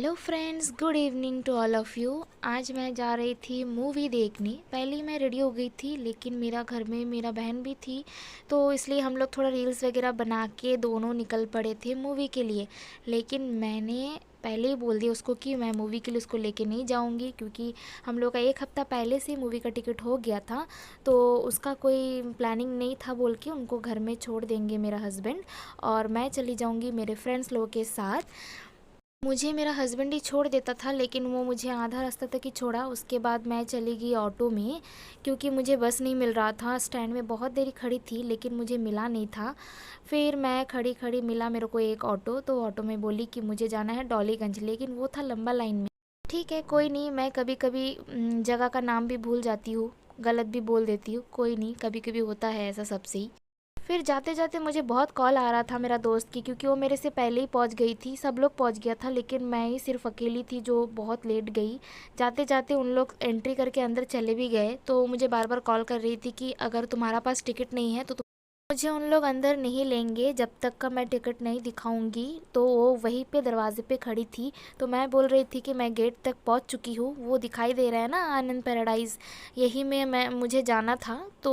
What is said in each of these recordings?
Hello friends, good evening to all of you. आज मैं जा रही थी मूवी देखने। पहले ही मैं रेडी हो गई थी, लेकिन मेरा घर में मेरा बहन भी थी, तो इसलिए हम लोग थोड़ा रील्स वगैरह बना के दोनों निकल पड़े थे मूवी के लिए। लेकिन मैंने पहले ही बोल दिया उसको कि मैं मूवी के लिए उसको लेके नहीं जाऊंगी, क्योंकि हम लोग का एक हफ़्ता पहले से मूवी का टिकट हो गया था। तो उसका कोई प्लानिंग नहीं था बोल के उनको घर में छोड़ देंगे मेरा हस्बैंड, और मैं चली जाऊंगी मेरे फ्रेंड्स लोगों के साथ। मुझे मेरा हस्बैंड ही छोड़ देता था, लेकिन वो मुझे आधा रास्ता तक ही छोड़ा। उसके बाद मैं चली गई ऑटो में, क्योंकि मुझे बस नहीं मिल रहा था। स्टैंड में बहुत देरी खड़ी थी, लेकिन मुझे मिला नहीं था। फिर मैं खड़ी खड़ी मिला मेरे को एक ऑटो, तो ऑटो में बोली कि मुझे जाना है डॉलीगंज, लेकिन वो था लंबा लाइन में। ठीक है, कोई नहीं, मैं कभी कभी जगह का नाम भी भूल जाती हूँ, गलत भी बोल देती हूँ, कोई नहीं, कभी कभी होता है ऐसा सबसे ही। फिर जाते जाते मुझे बहुत कॉल आ रहा था मेरा दोस्त की, क्योंकि वो मेरे से पहले ही पहुंच गई थी। सब लोग पहुंच गया था, लेकिन मैं ही सिर्फ अकेली थी जो बहुत लेट गई। जाते जाते उन लोग एंट्री करके अंदर चले भी गए, तो मुझे बार बार कॉल कर रही थी कि अगर तुम्हारा पास टिकट नहीं है तो मुझे उन लोग अंदर नहीं लेंगे जब तक का मैं टिकट नहीं दिखाऊंगी। तो वो वहीं पे दरवाजे पे खड़ी थी, तो मैं बोल रही थी कि मैं गेट तक पहुंच चुकी हूँ, वो दिखाई दे रहा है ना आनंद पैराडाइज, यही में मैं मुझे जाना था। तो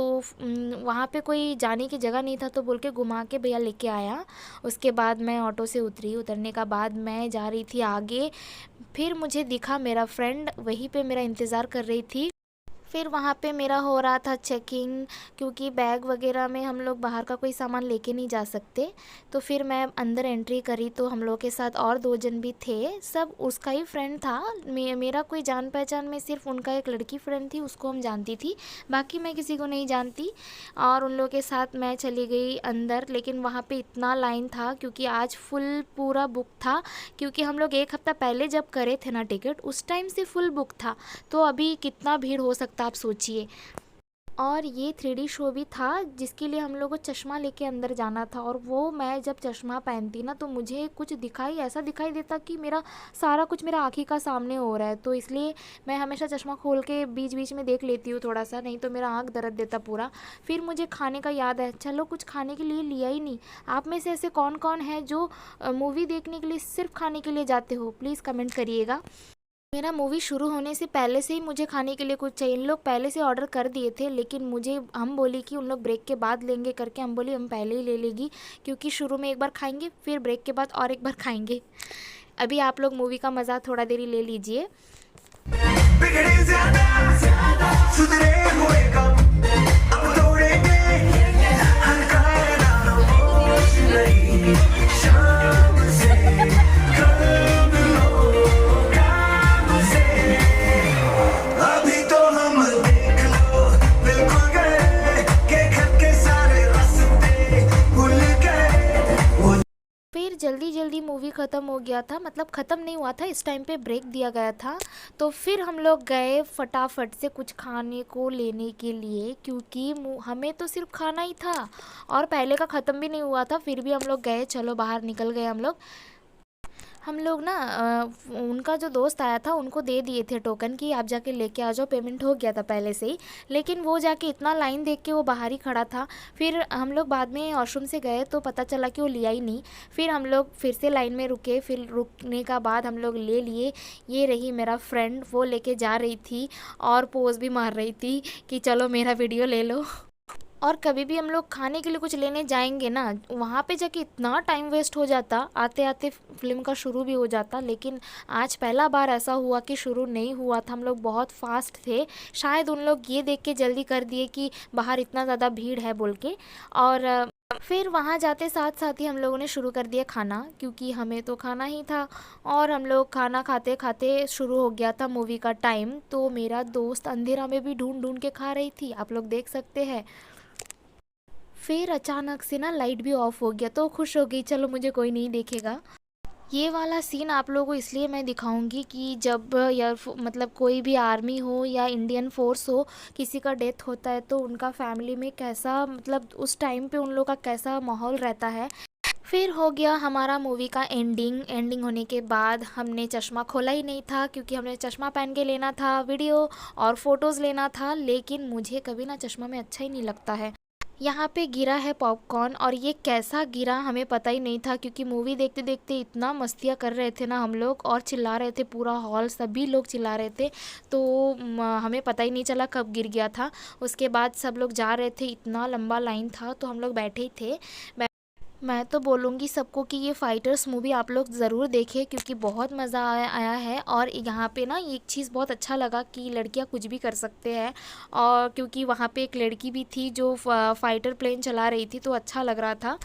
वहाँ पे कोई जाने की जगह नहीं था, तो बोल के घुमा के भैया लेके आया। उसके बाद मैं ऑटो से उतरी। उतरने का बाद मैं जा रही थी आगे, फिर मुझे दिखा मेरा फ्रेंड वहीं पे मेरा इंतज़ार कर रही थी। फिर वहाँ पे मेरा हो रहा था चेकिंग, क्योंकि बैग वगैरह में हम लोग बाहर का कोई सामान लेके नहीं जा सकते। तो फिर मैं अंदर एंट्री करी, तो हम लोग के साथ और दो जन भी थे, सब उसका ही फ्रेंड था। मेरा कोई जान पहचान में सिर्फ उनका एक लड़की फ्रेंड थी, उसको हम जानती थी, बाकी मैं किसी को नहीं जानती। और उन लोग के साथ मैं चली गई अंदर, लेकिन वहाँ पे इतना लाइन था, क्योंकि आज फुल पूरा बुक था। क्योंकि हम लोग एक हफ़्ता पहले जब करे थे ना टिकट, उस टाइम से फुल बुक था, तो अभी कितना भीड़ हो सकता आप सोचिए। और ये 3D शो भी था, जिसके लिए हम लोग को चश्मा लेके अंदर जाना था। और वो मैं जब चश्मा पहनती ना, तो मुझे कुछ ऐसा दिखाई देता कि मेरा सारा कुछ मेरा आँखी का सामने हो रहा है। तो इसलिए मैं हमेशा चश्मा खोल के बीच बीच में देख लेती हूँ थोड़ा सा, नहीं तो मेरा आँख दर्द देता पूरा। फिर मुझे खाने का याद है, चलो कुछ खाने के लिए लिया ही नहीं। आप में से ऐसे कौन कौन है जो मूवी देखने के लिए सिर्फ खाने के लिए जाते हो, प्लीज़ कमेंट करिएगा। मेरा मूवी शुरू होने से पहले से ही मुझे खाने के लिए कुछ चाहिए। इन लोग पहले से ऑर्डर कर दिए थे, लेकिन मुझे हम बोली कि उन लोग ब्रेक के बाद लेंगे करके, हम बोली हम पहले ही ले लेगी, क्योंकि शुरू में एक बार खाएंगे, फिर ब्रेक के बाद और एक बार खाएंगे। अभी आप लोग मूवी का मज़ा थोड़ा देरी ले लीजिए। बिगड़े ज्यादा सुधरे हुए कम अब तोड़ेंगे हल्का नामोश नहीं शाम से कल लो काम से अभी तो हम देख लो बिल्कुल गए के घर के सारे रास्ते भूल गए। फिर जल्दी जल्दी मूवी ख़त्म हो गया था, मतलब ख़त्म नहीं हुआ था, इस टाइम पे ब्रेक दिया गया था। तो फिर हम लोग गए फटाफट से कुछ खाने को लेने के लिए, क्योंकि हमें तो सिर्फ खाना ही था और पहले का ख़त्म भी नहीं हुआ था। फिर भी हम लोग गए, चलो बाहर निकल गए हम लोग ना उनका जो दोस्त आया था उनको दे दिए थे टोकन कि आप जाके लेके आ जाओ, पेमेंट हो गया था पहले से ही। लेकिन वो जाके इतना लाइन देख के वो बाहर ही खड़ा था। फिर हम लोग बाद में वॉशरूम से गए, तो पता चला कि वो लिया ही नहीं। फिर हम लोग फिर से लाइन में रुके, फिर रुकने का बाद हम लोग ले लिए। ये रही मेरा फ्रेंड, वो लेके जा रही थी और पोज भी मार रही थी कि चलो मेरा वीडियो ले लो। और कभी भी हम लोग खाने के लिए कुछ लेने जाएंगे ना, वहाँ पे जाके इतना टाइम वेस्ट हो जाता, आते आते फिल्म का शुरू भी हो जाता। लेकिन आज पहला बार ऐसा हुआ कि शुरू नहीं हुआ था, हम लोग बहुत फास्ट थे। शायद उन लोग ये देख के जल्दी कर दिए कि बाहर इतना ज़्यादा भीड़ है बोल के। और फिर वहाँ जाते साथ साथ ही हम लोगों ने शुरू कर दिया खाना, क्योंकि हमें तो खाना ही था। और हम लोग खाना खाते खाते शुरू हो गया था मूवी का टाइम। तो मेरा दोस्त अंधेरा में भी ढूंढ ढूंढ के खा रही थी, आप लोग देख सकते हैं। फिर अचानक से ना लाइट भी ऑफ हो गया, तो खुश हो गई, चलो मुझे कोई नहीं देखेगा। ये वाला सीन आप लोगों को इसलिए मैं दिखाऊंगी कि जब मतलब कोई भी आर्मी हो या इंडियन फोर्स हो, किसी का डेथ होता है, तो उनका फैमिली में कैसा, मतलब उस टाइम पे उन लोग का कैसा माहौल रहता है। फिर हो गया हमारा मूवी का एंडिंग होने के बाद हमने चश्मा खोला ही नहीं था, क्योंकि हमने चश्मा पहन के लेना था वीडियो और फ़ोटोज़ लेना था। लेकिन मुझे कभी ना चश्मा में अच्छा ही नहीं लगता है। यहाँ पे गिरा है पॉपकॉर्न, और ये कैसा गिरा हमें पता ही नहीं था, क्योंकि मूवी देखते देखते इतना मस्तियाँ कर रहे थे ना हम लोग, और चिल्ला रहे थे, पूरा हॉल सभी लोग चिल्ला रहे थे। तो हमें पता ही नहीं चला कब गिर गया था। उसके बाद सब लोग जा रहे थे, इतना लंबा लाइन था, तो हम लोग बैठे ही थे। मैं तो बोलूँगी सबको कि ये फाइटर्स मूवी आप लोग ज़रूर देखें, क्योंकि बहुत मज़ा आया है। और यहाँ पे ना एक चीज़ बहुत अच्छा लगा कि लड़कियाँ कुछ भी कर सकते हैं, और क्योंकि वहाँ पे एक लड़की भी थी जो फाइटर प्लेन चला रही थी, तो अच्छा लग रहा था।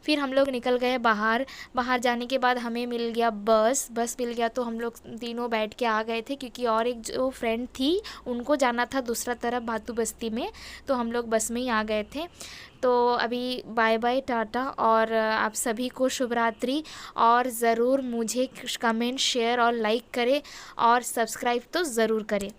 फिर हम लोग निकल गए बाहर। बाहर जाने के बाद हमें मिल गया बस मिल गया, तो हम लोग तीनों बैठ के आ गए थे, क्योंकि और एक जो फ्रेंड थी उनको जाना था दूसरा तरफ भातू बस्ती में, तो हम लोग बस में ही आ गए थे। तो अभी बाय बाय, टाटा, और आप सभी को शुभ रात्रि। और ज़रूर मुझे कमेंट, शेयर और लाइक करें, और सब्सक्राइब तो ज़रूर करें।